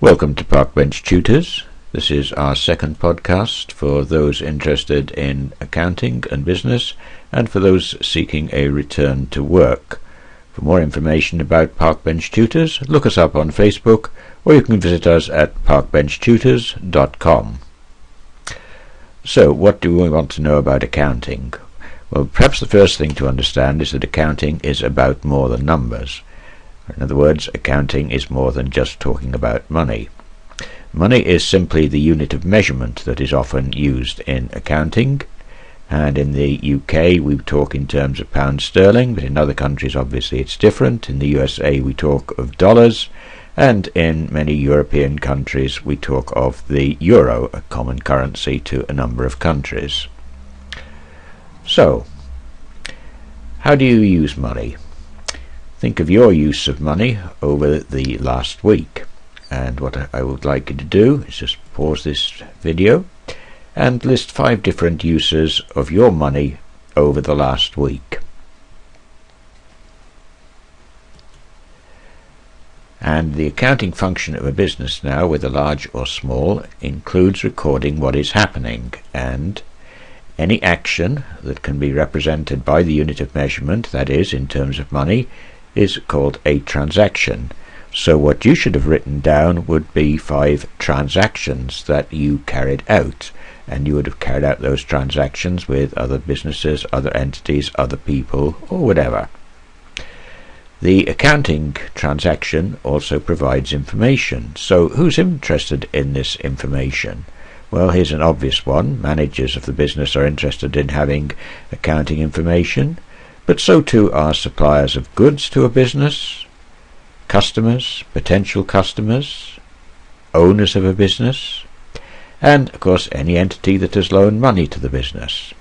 Welcome to Parkbench Tutors. This is our second podcast for those interested in accounting and business and for those seeking a return to work. For more information about Parkbench Tutors, look us up on Facebook or you can visit us at parkbenchtutors.com. So, what do we want to know about accounting? Well, perhaps the first thing to understand is that accounting is about more than numbers. In other words, accounting is more than just talking about money. Money is simply the unit of measurement that is often used in accounting, and in the UK we talk in terms of pounds sterling, but in other countries obviously it's different. In the USA we talk of dollars, and in many European countries we talk of the euro, a common currency to a number of countries. So, how do you use money? Think of your use of money over the last week, and what I would like you to do is just pause this video and list 5 different uses of your money over the last week. And the accounting function of a business now, whether large or small, includes recording what is happening, and any action that can be represented by the unit of measurement, that is, in terms of money, is called a transaction. So what you should have written down would be 5 transactions that you carried out, and you would have carried out those transactions with other businesses, other entities, other people, or whatever. The accounting transaction also provides information. So who's interested in this information? Well, here's an obvious one. Managers of the business are interested in having accounting information, but so too are suppliers of goods to a business, customers, potential customers, owners of a business, and of course any entity that has loaned money to the business.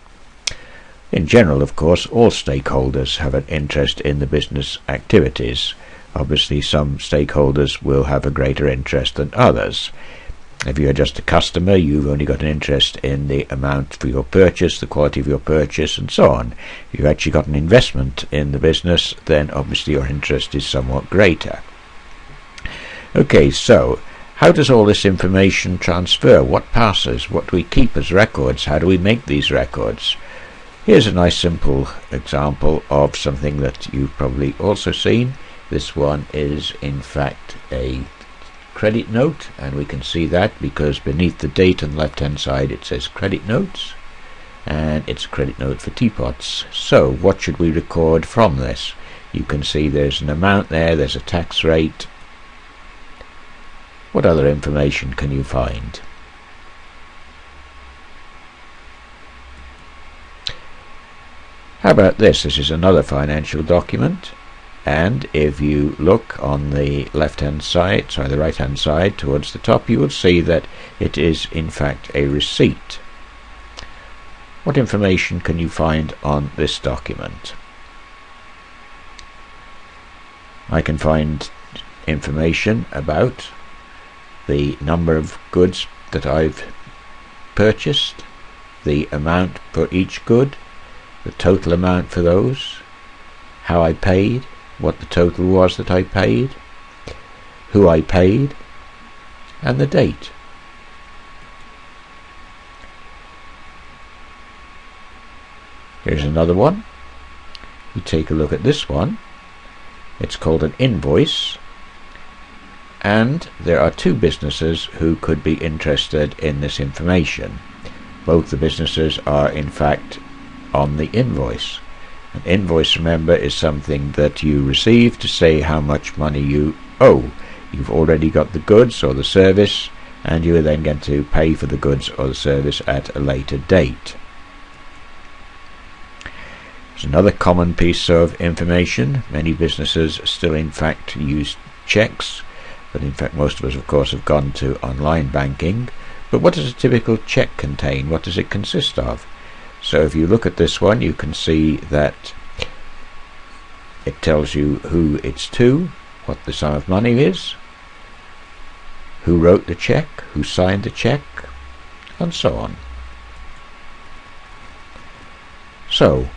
In general, of course, all stakeholders have an interest in the business activities. Obviously some stakeholders will have a greater interest than others. If you're just a customer, you've only got an interest in the amount for your purchase, the quality of your purchase, and so on. If you've actually got an investment in the business, then obviously your interest is somewhat greater. Okay, so how does all this information transfer? What passes? What do we keep as records? How do we make these records? Here's a nice simple example of something that you've probably also seen. This one is in fact a credit note, and we can see that because beneath the date on the left hand side it says credit notes, and it's a credit note for teapots. So what should we record from this? You can see there's an amount there, there's a tax rate. What other information can you find? How about this? This is another financial document. And if you look on the the right hand side towards the top, you will see that it is in fact a receipt. What information can you find on this document? I can find information about the number of goods that I've purchased, the amount for each good, the total amount for those, how I paid, what the total was that I paid, who I paid, and the date. Here's another one. We take a look at this one. It's called an invoice, and there are 2 businesses who could be interested in this information. Both the businesses are in fact on the invoice. An invoice, remember, is something that you receive to say how much money you owe. You've already got the goods or the service, and you are then going to pay for the goods or the service at a later date. There's another common piece of information. Many businesses still in fact use checks, but in fact most of us of course have gone to online banking. But what does a typical check contain? What does it consist of? So if you look at this one, you can see that it tells you who it's to, what the sum of money is, who wrote the check, who signed the check, and so on. So,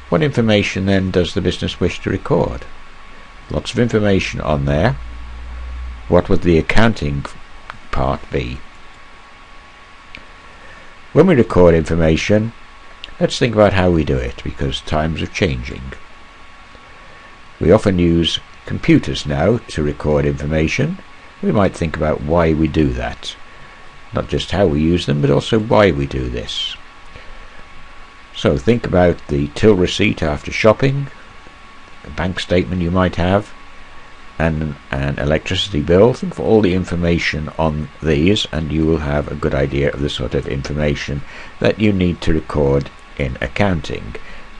what information then does the business wish to record? Lots of information on there. What would the accounting Part B. When we record information, let's think about how we do it, because times are changing. We often use computers now to record information. We might think about why we do that. Not just how we use them, but also why we do this. So think about the till receipt after shopping, a bank statement you might have, and an electricity bill. Think of all the information on these, and you will have a good idea of the sort of information that you need to record in accounting.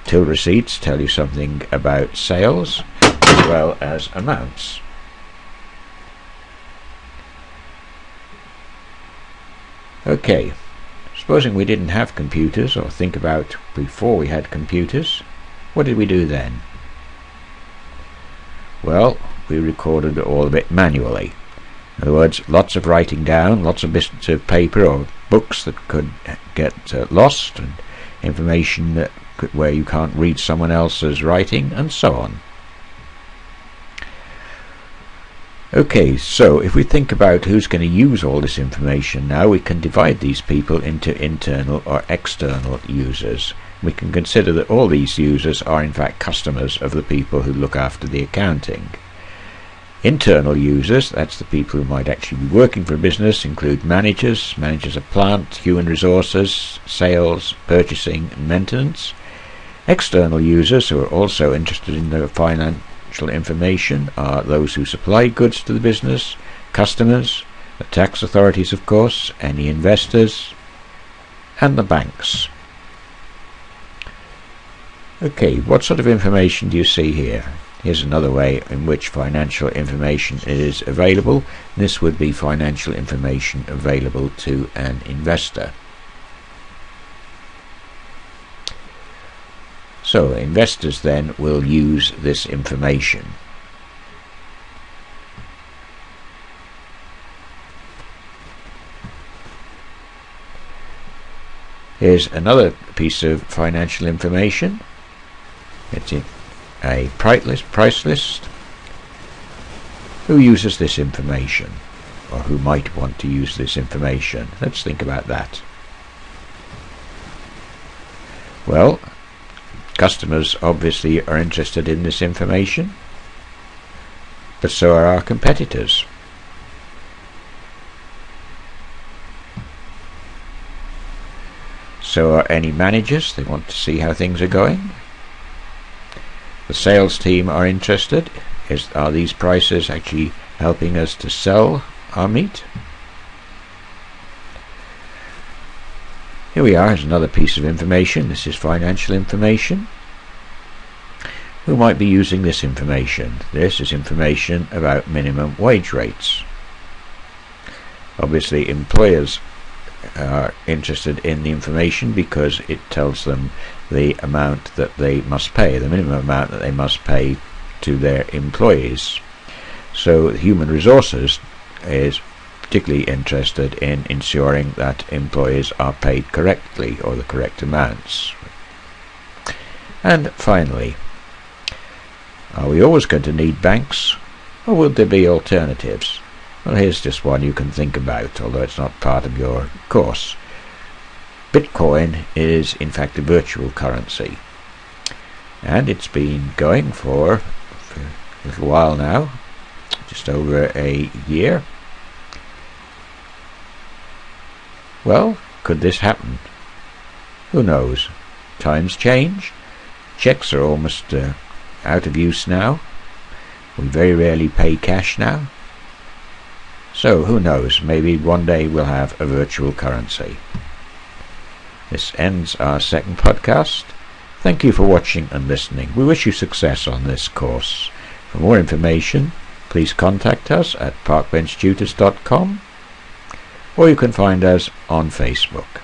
Till receipts tell you something about sales as well as amounts. Okay, supposing we didn't have computers, or think about before we had computers, what did we do then? Well, we recorded all of it manually. In other words, lots of writing down, lots of bits of paper or books that could get lost, and information that where you can't read someone else's writing, and so on. Okay, so if we think about who's going to use all this information now, we can divide these people into internal or external users. We can consider that all these users are in fact customers of the people who look after the accounting. Internal users, that's the people who might actually be working for a business, include managers of plant, human resources, sales, purchasing and maintenance. External users, who are also interested in the financial information, are those who supply goods to the business, customers, the tax authorities of course, any investors, and the banks. Okay, what sort of information do you see here? Here's another way in which financial information is available. This would be financial information available to an investor. So investors then will use this information. Here's another piece of financial information. It's in a price list. Who uses this information, or who might want to use this information? Let's think about that. Well, customers obviously are interested in this information, but so are our competitors. So are any managers. They want to see how things are going. The sales team are interested. Are these prices actually helping us to sell our meat? Here we are. Here's another piece of information. This is financial information. Who might be using this information? This is information about minimum wage rates. Obviously, employers are interested in the information because it tells them the amount that they must pay, the minimum amount that they must pay to their employees. So human resources is particularly interested in ensuring that employees are paid correctly, or the correct amounts. And finally, are we always going to need banks, or will there be alternatives? Well, here's just one you can think about, although it's not part of your course. Bitcoin is in fact a virtual currency, and it's been going for a little while now, just over a year. Well, could this happen? Who knows? Times change. Checks are almost out of use now. We very rarely pay cash now. So who knows, maybe one day we'll have a virtual currency. This ends our second podcast. Thank you for watching and listening. We wish you success on this course. For more information, please contact us at parkbenchtutors.com, or you can find us on Facebook.